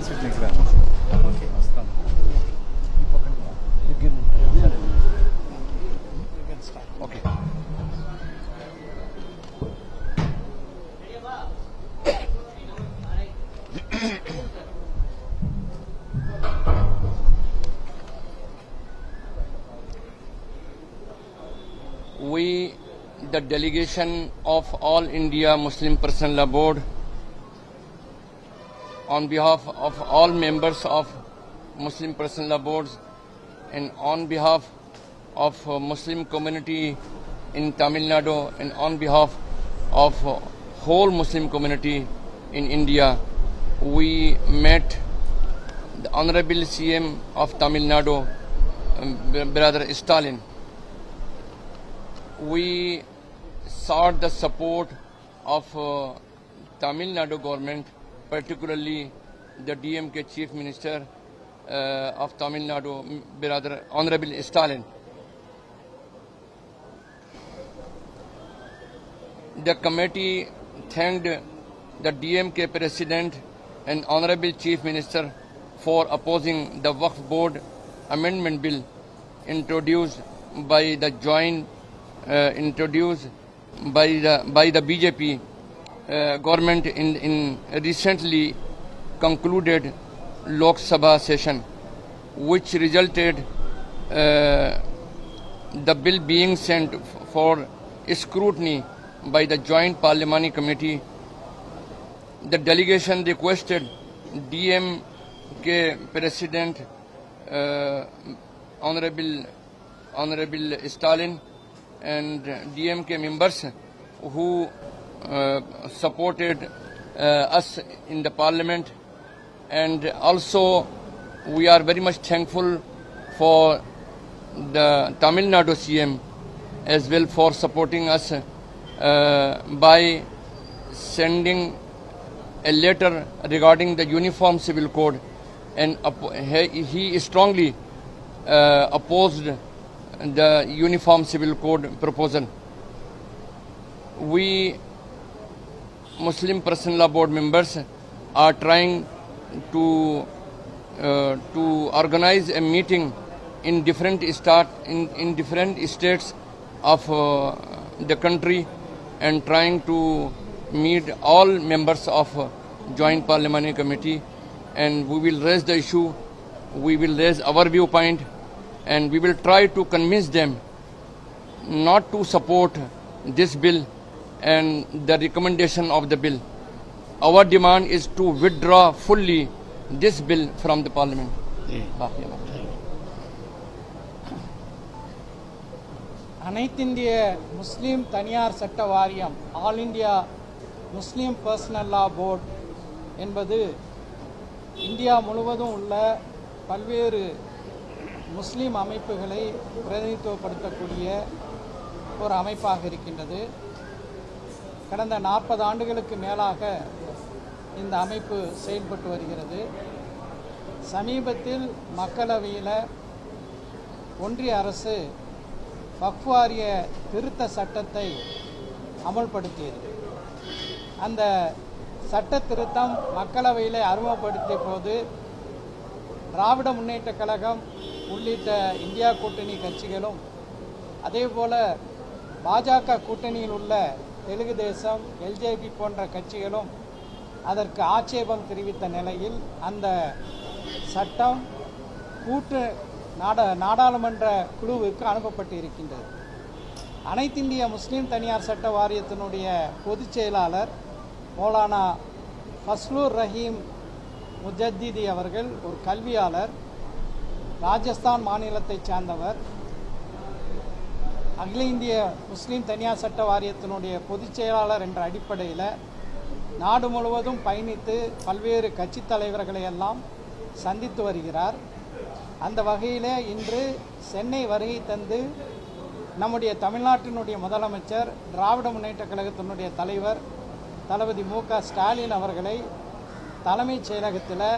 Okay. You give me. You can start. Okay. We, the delegation of All India Muslim Personnel Law Board, on behalf of all members of Muslim Personnel Law Boards and on behalf of Muslim community in Tamil Nadu and on behalf of whole Muslim community in India, we met the Honorable CM of Tamil Nadu, Brother Stalin. We sought the support of Tamil Nadu government, particularly the DMK Chief Minister of Tamil Nadu, Brother Honorable Stalin. The committee thanked the DMK President and Honorable Chief Minister for opposing the Waqf Board Amendment Bill introduced by the BJP government in recently concluded Lok Sabha session, which resulted the bill being sent for scrutiny by the Joint Parliamentary Committee. The delegation requested DMK President Honorable Stalin and DMK members who supported us in the parliament, and also we are very much thankful for the Tamil Nadu CM as well for supporting us by sending a letter regarding the Uniform Civil Code, and he strongly opposed the Uniform Civil Code proposal. We Muslim Personnel Law Board members are trying to organize a meeting in different states of the country and trying to meet all members of Joint Parliamentary Committee, and we will raise the issue, we will raise our viewpoint, and we will try to convince them not to support this bill and the recommendation of the bill. Our demand is to withdraw fully this bill from the parliament. அனைத்திந்திய முஸ்லீம் தனியார் சட்ட வாரியம் All India Muslim Personal Law Board என்பது India முழுவதும் உள்ள பல்வேறு முஸ்லீம் அமைப்புகளை பிரதிநிதித்துவப்படுத்தக்கூடிய ஒரு அமைப்பாக இருக்கின்றது. கடந்த 40 ஆண்டுகளுக்கு மேலாக இந்த அமைப்பு செயல்பட்டு வருகிறது. சமீபத்தில் மக்களவையில் ஒன்றிய அரசு வக்ஃப் வாரிய திருத்த சட்டத்தை அமல்படுத்தியது. அந்த சட்ட திருத்தம் மக்களவையில் அறிமுகப்படுத்திய போது திராவிட முன்னேற்ற கழகம் உள்ளிட்ட இந்தியா கூட்டணி கட்சிகளும் அதேபோல் பாஜக கூட்டணியில் உள்ள தெலுங்கு தேசம், எல்ஜேபி போன்ற கட்சிகளும் அதற்கு ஆட்சேபம் தெரிவித்த நிலையில் அந்த சட்டம் கூட்டு நாடாளுமன்ற குழுவுக்கு அனுப்பப்பட்டு இருக்கின்றது. அனைத்திந்திய முஸ்லீம் தனியார் சட்ட வாரியத்தினுடைய பொதுச் செயலாளர் மௌலானா ஃபஸ்லூர் ரஹீம் முஜத்திதி அவர்கள் ஒரு கல்வியாளர், ராஜஸ்தான் மாநிலத்தைச் சார்ந்தவர். அகில இந்திய முஸ்லீம் தனியார் சட்ட வாரியத்தினுடைய பொதுச் செயலாளர் என்ற அடிப்படையில் நாடு முழுவதும் பயணித்து பல்வேறு கட்சி தலைவர்களை எல்லாம் சந்தித்து வருகிறார். அந்த வகையில் இன்று சென்னை வருகை தந்து நம்முடைய தமிழ்நாட்டினுடைய முதலமைச்சர், திராவிட முன்னேற்ற கழகத்தினுடைய தலைவர் தளபதி மு.க. ஸ்டாலின் அவர்களை தலைமைச் செயலகத்தில்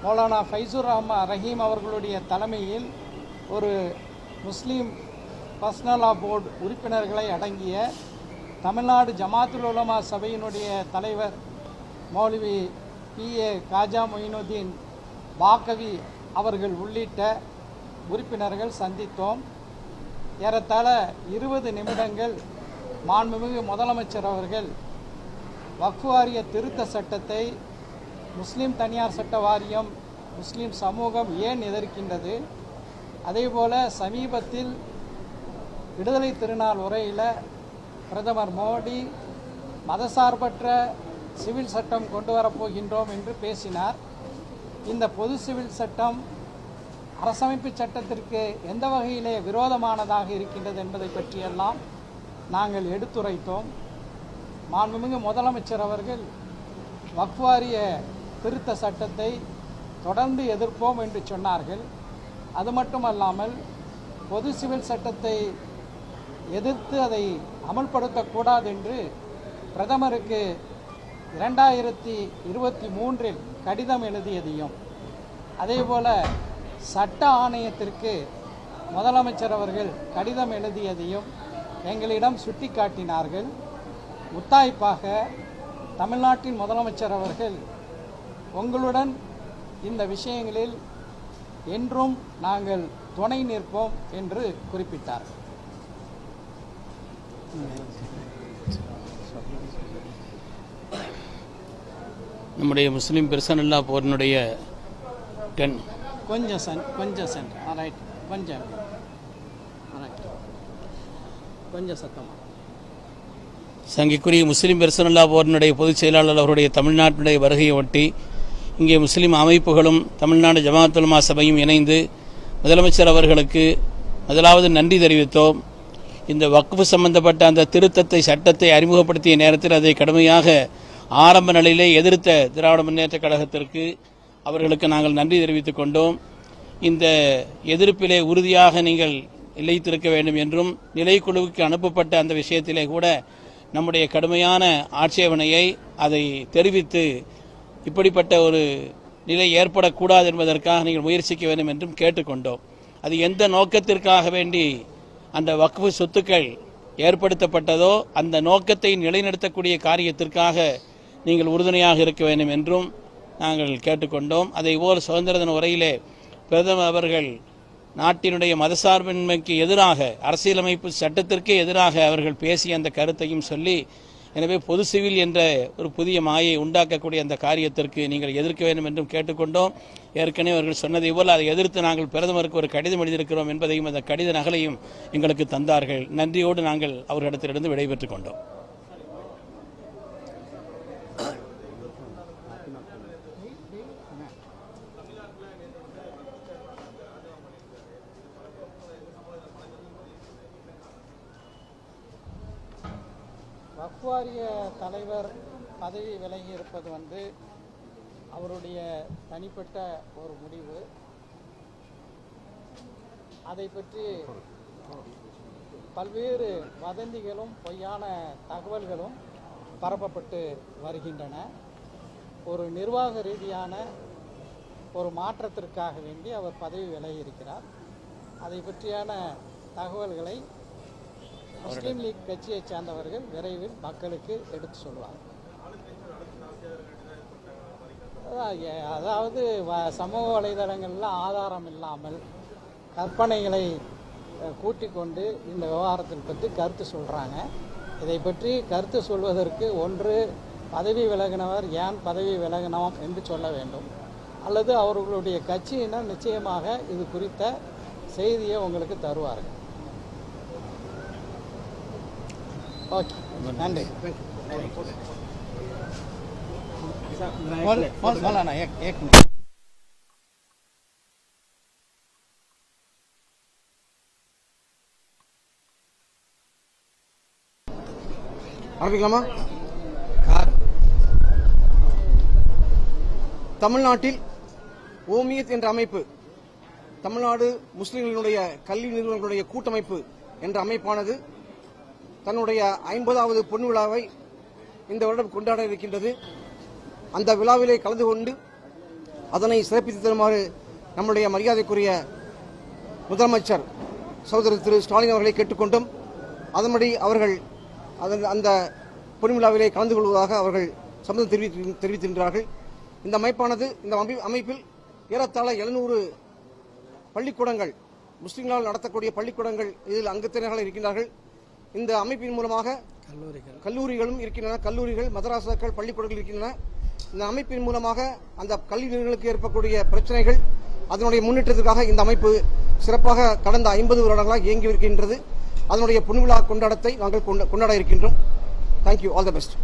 மௌலானா ஃபைசூர் ரஹீம் அவர்களுடைய தலைமையில் ஒரு முஸ்லீம் பர்சனல் லா போர்டு உறுப்பினர்களை அடங்கிய தமிழ்நாடு ஜமாத்துல் உலமா சபையினுடைய தலைவர் மௌலவி PA காஜா மொயினுதீன் பாக்கவி அவர்கள் உள்ளிட்ட உறுப்பினர்கள் சந்தித்தோம். ஏறத்தாழ 20 நிமிடங்கள் மாண்புமிகு முதலமைச்சர் அவர்கள் வக்ஃப் வாரிய திருத்த சட்டத்தை முஸ்லீம் தனியார் சட்ட வாரியம், முஸ்லீம் சமூகம் ஏன் எதிர்க்கின்றது, அதேபோல் சமீபத்தில் விடுதலை திருநாள் உரையில் பிரதமர் மோடி மதசார்பற்ற சிவில் சட்டம் கொண்டு வரப்போகின்றோம் என்று பேசினார். இந்த பொது சிவில் சட்டம் அரசமைப்பு சட்டத்திற்கு எந்த வகையிலே விரோதமானதாக இருக்கின்றது என்பதை பற்றியெல்லாம் நாங்கள் எடுத்துரைத்தோம். மாண்புமிகு முதலமைச்சர் அவர்கள் வக்ஃப் வாரிய திருத்த சட்டத்தை தொடர்ந்து எதிர்ப்போம் என்று சொன்னார்கள். அது மட்டுமல்லாமல் பொது சிவில் சட்டத்தை எதிர்த்து அதை அமல்படுத்தக்கூடாது என்று பிரதமருக்கு 2023 கடிதம் எழுதியதையும், அதேபோல் சட்ட ஆணையத்திற்கு முதலமைச்சர் அவர்கள் கடிதம் எழுதியதையும் எங்களிடம் சுட்டிக்காட்டினார்கள். முத்தாய்ப்பாக தமிழ்நாட்டின் முதலமைச்சர் அவர்கள் உங்களுடன் இந்த விஷயங்களில் என்றும் நாங்கள் துணை நிற்போம் என்று குறிப்பிட்டார். நம்முடைய முஸ்லீம் பெர்சனல்லா போரினுடைய கொஞ்சம் சத்தமாக சங்கிக்குரிய முஸ்லீம் பெர்சனல்லா போரினுடைய பொதுச் செயலாளர் அவருடைய தமிழ்நாட்டினுடைய வருகையை ஒட்டி இங்கே முஸ்லீம் அமைப்புகளும் தமிழ்நாடு ஜமாஅத் உலமா சபையும் இணைந்து முதலமைச்சர் அவர்களுக்கு முதலாவது நன்றி தெரிவித்தோம். இந்த வக்ஃப் சம்பந்தப்பட்ட அந்த திருத்தத்தை சட்டத்தை அறிமுகப்படுத்திய நேரத்தில் அதை கடுமையாக ஆரம்ப நிலையிலே எதிர்த்த திராவிட முன்னேற்றக் கழகத்திற்கு அவர்களுக்கு நாங்கள் நன்றி தெரிவித்துக் கொண்டோம். இந்த எதிர்ப்பிலே உறுதியாக நீங்கள் நிலைத்திருக்க வேண்டும் என்றும் நிலைக்குழுவுக்கு அனுப்பப்பட்ட அந்த விஷயத்திலே கூட நம்முடைய கடுமையான ஆட்சேபனையை அதை தெரிவித்து இப்படிப்பட்ட ஒரு நிலை ஏற்படக்கூடாது என்பதற்காக நீங்கள் முயற்சிக்க வேண்டும் என்றும் கேட்டுக்கொண்டோம். அது எந்த நோக்கத்திற்காக வேண்டி அந்த வக்ஃப் சொத்துக்கள் ஏற்படுத்தப்பட்டதோ அந்த நோக்கத்தை நிலைநிறுத்தக்கூடிய காரியத்திற்காக நீங்கள் உறுதுணையாக இருக்க வேண்டும் என்றும் நாங்கள் கேட்டுக்கொண்டோம். அதேபோல் சுதந்திர தின உரையிலே பிரதமர் அவர்கள் நாட்டினுடைய மதசார்பின்மைக்கு எதிராக, அரசியலமைப்பு சட்டத்திற்கே எதிராக அவர்கள் பேசிய அந்த கருத்தையும் சொல்லி, எனவே பொது சிவில் என்ற ஒரு புதிய மாயை உண்டாக்கக்கூடிய அந்த காரியத்திற்கு நீங்கள் எதிர்க்க வேண்டும் என்றும் கேட்டுக்கொண்டோம். ஏற்கனவே அவர்கள் சொன்னதை போல் அதை எதிர்த்து நாங்கள் பிரதமருக்கு ஒரு கடிதம் எழுதியிருக்கிறோம் என்பதையும் அந்த கடித நகலையும் எங்களுக்கு தந்தார்கள். நன்றியோடு நாங்கள் அவர்களிடத்திலிருந்து விடைபெற்றுக் கொண்டோம். வக்ஃப் வாரிய தலைவர் பதவி விலகி இருப்பது அவருடைய தனிப்பட்ட ஒரு முடிவு. அதை பற்றி பல்வேறு வதந்திகளும் பொய்யான தகவல்களும் பரப்பப்பட்டு வருகின்றன. ஒரு நிர்வாக ரீதியான ஒரு மாற்றத்திற்காக வேண்டி அவர் பதவி விலகி இருக்கிறார். அதை பற்றியான தகவல்களை முஸ்லீம் லீக் கட்சியை சார்ந்தவர்கள் விரைவில் மக்களுக்கு எடுத்து சொல்வார். அதாவது சமூக வலைதளங்களில் ஆதாரம் இல்லாமல் கற்பனைகளை கூட்டிக் கொண்டு இந்த விவகாரத்தில் பற்றி கருத்து சொல்கிறாங்க. இதை பற்றி கருத்து சொல்வதற்கு ஒன்று பதவி விலகினவர் ஏன் பதவி விலகினோம் என்று சொல்ல வேண்டும், அல்லது அவர்களுடைய கட்சியினர் நிச்சயமாக இது குறித்த செய்தியை உங்களுக்கு தருவார்கள். ஓகே, நன்றி. ஆரம்பிக்கலாமா? தமிழ்நாட்டில் ஓமியத் என்ற அமைப்பு, தமிழ்நாடு முஸ்லிம்களுடைய கல்வி நிறுவனங்களுடைய கூட்டமைப்பு என்ற அமைப்பானது தன்னுடைய 50வது பொன் விழாவை இந்த வருடம் கொண்டாட இருக்கின்றது. அந்த விழாவிலே கலந்து கொண்டு அதனை சிறப்பித்து தருமாறு நம்முடைய மரியாதைக்குரிய முதலமைச்சர் சகோதரர் திரு ஸ்டாலின் அவர்களை கேட்டுக்கொண்டும் அதன்படி அவர்கள் அந்த பொன் விழாவிலே கலந்து கொள்வதாக அவர்கள் சம்மதம் தெரிவித்திருக்கிறார்கள். இந்த அமைப்பானது இந்த அமைப்பில் ஏறத்தாழ 700 பள்ளிக்கூடங்கள், முஸ்லிம்களால் நடத்தக்கூடிய பள்ளிக்கூடங்கள் இதில் அங்கத்தினர்கள் இருக்கின்றார்கள். இந்த அமைப்பின் மூலமாக கல்லூரிகளும் இருக்கின்றன, கல்லூரிகள், மதராசாக்கள், பள்ளிக்கூடங்கள் இருக்கின்றன. இந்த அமைப்பின் மூலமாக அந்த கல்வி நிறுவனங்களுக்கு ஏற்படக்கூடிய பிரச்சனைகள், அதனுடைய முன்னேற்றத்திற்காக இந்த அமைப்பு சிறப்பாக கடந்த 50 வருடங்களாக இயங்கி இருக்கின்றது. அதனுடைய பொன்விழா கொண்டாடத்தை நாங்கள் கொண்டாட இருக்கின்றோம். தேங்க்யூ. All the best.